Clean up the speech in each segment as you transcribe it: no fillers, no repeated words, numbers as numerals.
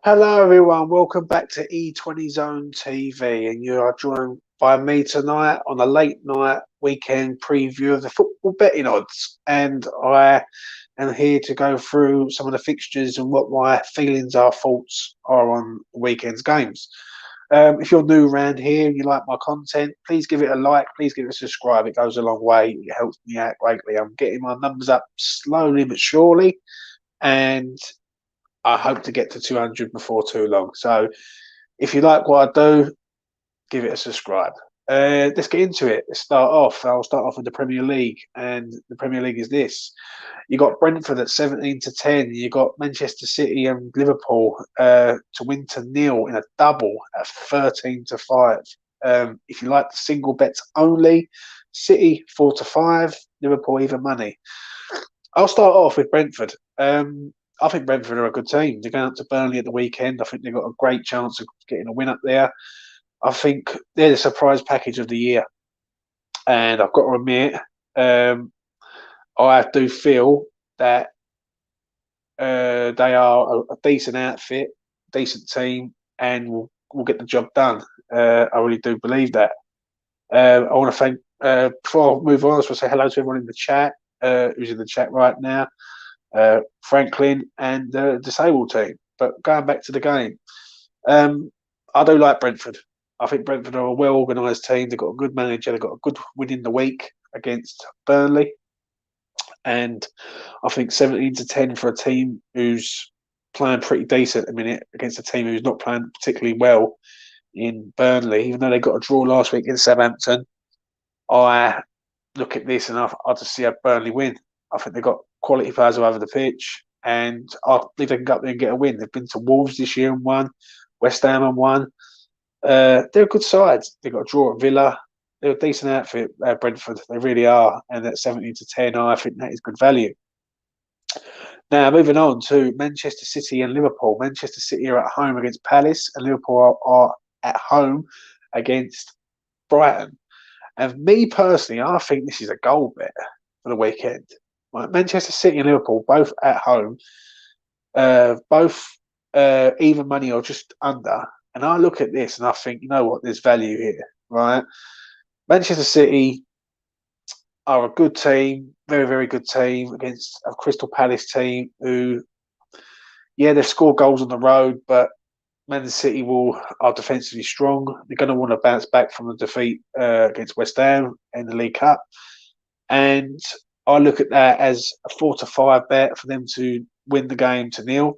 Hello, everyone. Welcome back to E20 Zone TV, and you are joined by me tonight on a late night weekend preview of the football betting odds. And I am here to go through some of the fixtures and what my feelings are, thoughts are on the weekend's games. If you're new around here and you like my content, please give it a like, please give it a subscribe. It goes a long way. It helps me out greatly. I'm getting my numbers up slowly but surely, and I hope to get to 200 before too long. So if you like what I do, give it a subscribe. Let's get into it. Let's start off. I'll start off with the Premier League, and the Premier League is this: you got Brentford at 17-10. You got Manchester City and Liverpool to win to nil in a double at 13-5. If you like the single bets only, City 4-5, Liverpool even money. I'll start off with Brentford. I think Brentford are a good team. They're going up to Burnley at the weekend. I think they've got a great chance of getting a win up there. I think they're the surprise package of the year. And I've got to admit, I do feel that they are a decent outfit, decent team, and will get the job done. I really do believe that. I want to thank, before I move on, I just want to say hello to everyone in the chat, who's in the chat right now. Franklin and the disabled team. But going back to the game, I do like Brentford. I think Brentford are a well organised team. They've got a good manager. They've got a good win in the week against Burnley, and I think 17-10 for a team who's playing pretty decent at the minute against a team who's not playing particularly well in Burnley. Even though they got a draw last week in Southampton, I look at this and I just see a Burnley win. I think they've got quality players all over the pitch, and I believe they can go up there and get a win. They've been to Wolves this year and won, West Ham and won. They're a good side. They've got a draw at Villa. They're a decent outfit, Brentford. They really are. And at 17-10, I think that is good value. Now, moving on to Manchester City and Liverpool. Manchester City are at home against Palace, and Liverpool are at home against Brighton. And me personally, I think this is a goal bet for the weekend. Right, Manchester City and Liverpool both at home, both even money or just under. And I look at this and I think, you know what, there's value here, right? Manchester City are a good team, very, very good team against a Crystal Palace team who, yeah, they've scored goals on the road, but Man City are defensively strong. They're going to want to bounce back from the defeat against West Ham in the League Cup. And I look at that as a 4-5 bet for them to win the game to nil,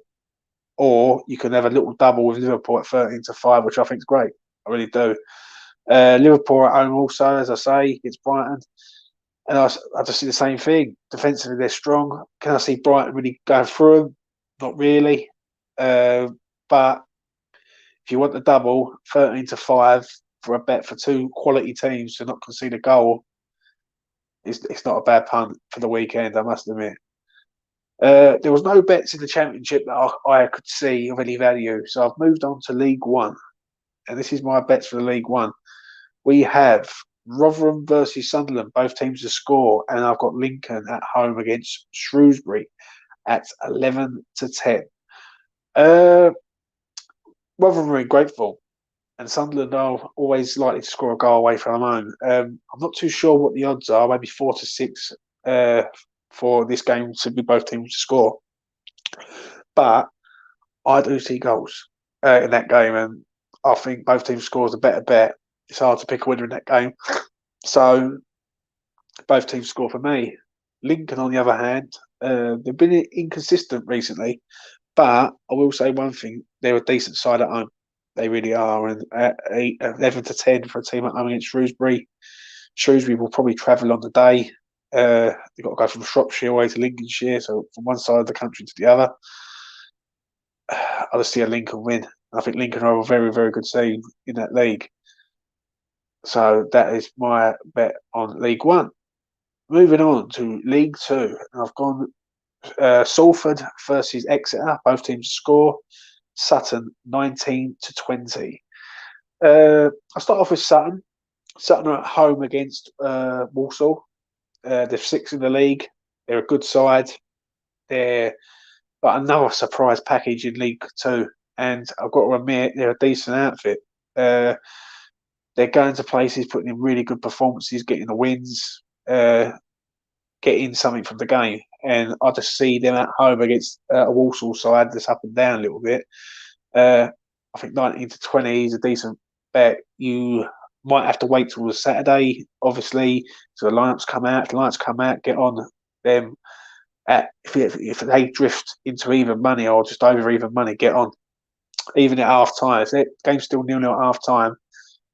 or you can have a little double with Liverpool at 13-5, which I think is great. I really do. Liverpool at home also, as I say, against Brighton, and I just see the same thing. Defensively, they're strong. Can I see Brighton really going through them? Not really. But if you want the double, 13-5 for a bet for two quality teams to not concede a goal, it's not a bad punt for the weekend, I must admit. There was no bets in the Championship that I could see of any value, so I've moved on to League One, and this is my bets for the League One. We have Rotherham versus Sunderland, both teams to score, and I've got Lincoln at home against Shrewsbury at 11-10. Rotherham are in great form, and Sunderland are always likely to score a goal away from home. I'm not too sure what the odds are, maybe 4-6 for this game to be both teams to score. But I do see goals in that game, and I think both teams score is a better bet. It's hard to pick a winner in that game. So both teams score for me. Lincoln, on the other hand, they've been inconsistent recently, but I will say one thing: they're a decent side at home. They really are. And at 11-10 for a team at home against Shrewsbury, Shrewsbury will probably travel on the day. They've got to go from Shropshire away to Lincolnshire, so from one side of the country to the other. I just see a Lincoln win. I think Lincoln are a very, very good team in that league. So that is my bet on League One. Moving on to League Two, I've gone Salford versus Exeter. Both teams score. Sutton 19-20. I'll start off with Sutton. Sutton are at home against Walsall. They're 6th in the league. They're a good side. They're but another surprise package in League Two. and I've got to admit they're a decent outfit. They're going to places, putting in really good performances, getting the wins, getting something from the game. And I just see them at home against a Walsall side that's up and down a little bit. I think 19 to 20 is a decent bet. You might have to wait till the Saturday, obviously, so the lineups come out. If the lineups come out, get on them. If they drift into even money or just over even money, get on. Even at half time, if the game's still 0-0 at half time,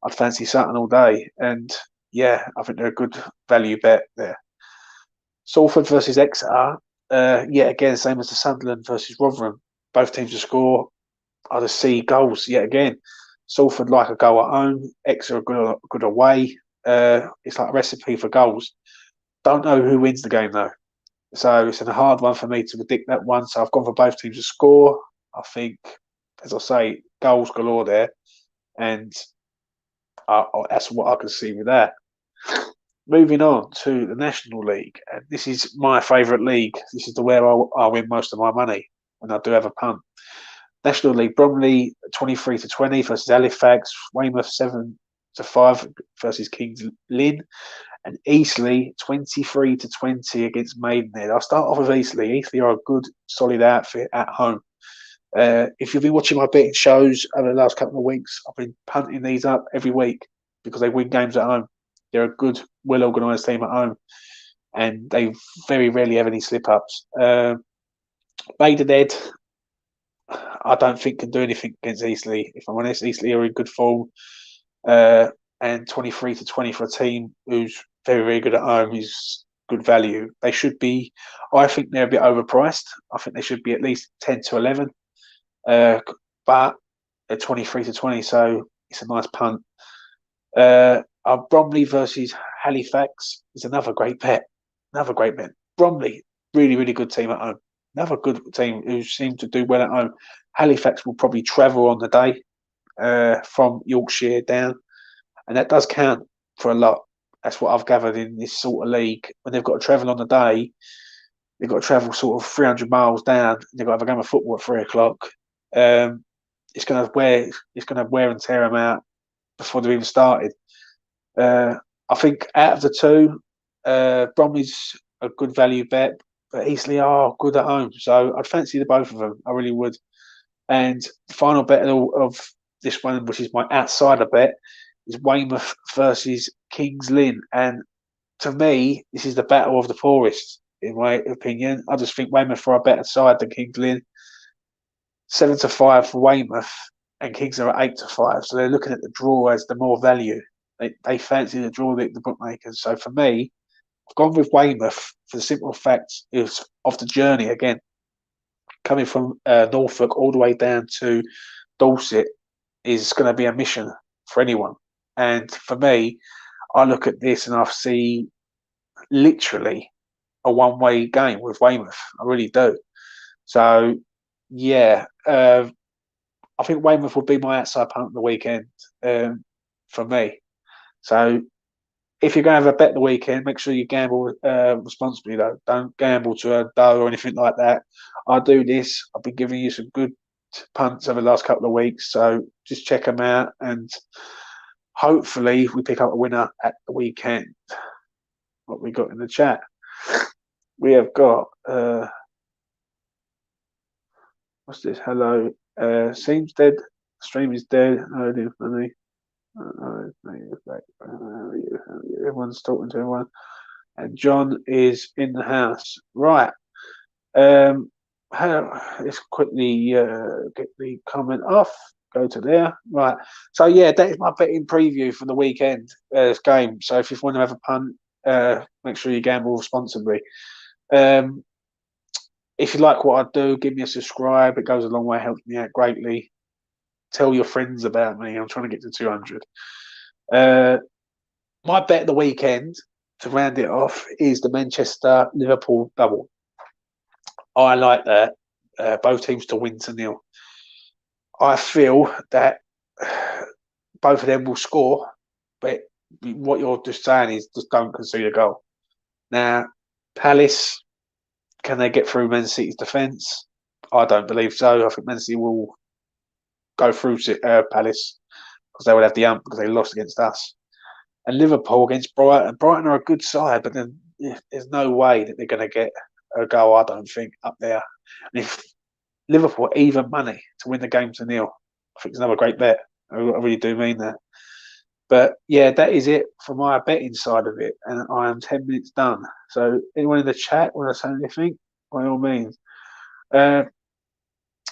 I'd fancy Sutton all day. And yeah, I think they're a good value bet there. Salford versus Xr, yet again, same as the Sunderland versus Rotherham. Both teams to score. I just see goals yet again. Salford like a goal at home. Xr are good away. It's like a recipe for goals. Don't know who wins the game though. So it's a hard one for me to predict that one. So I've gone for both teams to score. I think, as I say, goals galore there. And that's what I can see with that. Moving on to the National League. And this is my favourite league. This is where I win most of my money when I do have a punt. National League, Bromley 23 to 20 versus Halifax, Weymouth 7 to 5 versus Kings Lynn, and Eastleigh 23 to 20 against Maidenhead. I'll start off with Eastleigh. Eastleigh are a good, solid outfit at home. If you've been watching my betting shows over the last couple of weeks, I've been punting these up every week because they win games at home. They're a good, well-organised team at home, and they very rarely have any slip-ups. Maidenhead, I don't think can do anything against Eastleigh. If I'm honest, Eastleigh are in good form, and 23 to 20 for a team who's very, very good at home is good value. They should be. I think they're a bit overpriced. I think they should be at least 10 to 11, but they're 23 to 20, so it's a nice punt. Bromley versus Halifax is another great bet. Another great bet. Bromley, really, really good team at home. Another good team who seem to do well at home. Halifax will probably travel on the day from Yorkshire down, and that does count for a lot. That's what I've gathered in this sort of league. When they've got to travel on the day, they've got to travel sort of 300 miles down. They've got to have a game of football at 3 o'clock. It's going to wear and tear them out before they've even started. I think out of the two, Bromley's a good value bet, but Eastleigh are good at home, so I'd fancy the both of them. I really would. And the final bet of this one, which is my outsider bet, is Weymouth versus Kings Lynn. And to me, this is the battle of the poorest, in my opinion. I just think Weymouth are a better side than Kings Lynn. 7 to 5 for Weymouth, and Kings are at 8 to 5. So they're looking at the draw as the more value. They fancy the draw, the bookmakers. So for me, I've gone with Weymouth for the simple fact of the journey again. Coming from Norfolk all the way down to Dorset is going to be a mission for anyone. And for me, I look at this and I see literally a one-way game with Weymouth. I really do. So, yeah, I think Weymouth will be my outside punt of the weekend for me. So, if you're going to have a bet the weekend, make sure you gamble responsibly, though. Don't gamble to a dough or anything like that. I do this. I've been giving you some good punts over the last couple of weeks, so just check them out, and hopefully we pick up a winner at the weekend. What we got in the chat? We have got what's this? Hello. Seems dead. Stream is dead. Funny. Everyone's talking to everyone, and John is in the house. Right. Let's quickly get the comment off. Go to there. Right. So yeah, that is my betting preview for the weekend game. So if you want to have a punt, make sure you gamble responsibly. If you like what I do, give me a subscribe. It goes a long way, helps me out greatly. Tell your friends about me. I'm trying to get to 200. My bet of the weekend, to round it off, is the Manchester-Liverpool double. I like that. Both teams to win to 0. I feel that both of them will score, but what you're just saying is just don't concede a goal. Now, Palace, can they get through Man City's defence? I don't believe so. I think Man City will go through Palace because they would have the ump because they lost against us. And Liverpool against Brighton. Brighton are a good side, but then there's no way that they're going to get a goal, I don't think, up there. And if Liverpool even money to win the game to 0, I think it's another great bet. I really do mean that. But yeah, that is it for my betting side of it. And I am 10 minutes done. So anyone in the chat want to say anything? By all means. And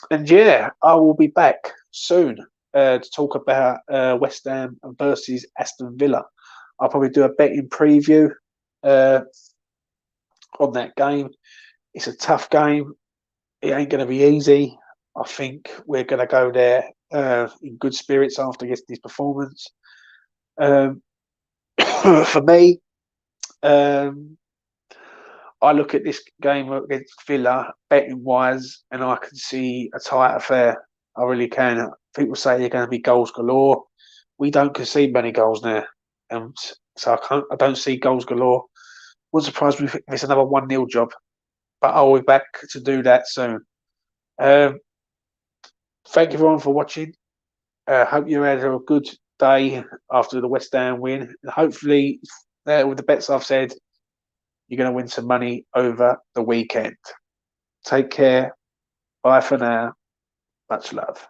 yeah, I will be back soon to talk about West Ham versus Aston Villa. I'll probably do a betting preview on that game. It's a tough game. It ain't going to be easy. I think we're going to go there in good spirits after yesterday's performance. For me, I look at this game against Villa betting wise, and I can see a tight affair. I really can. People say they're going to be goals galore. We don't concede many goals now, and so I don't see goals galore. Wouldn't surprise me if it's another 1-0 job, but I'll be back to do that soon. Thank you everyone for watching. Hope you had a good day after the West Ham win. And hopefully, with the bets I've said, you're going to win some money over the weekend. Take care. Bye for now. Much love.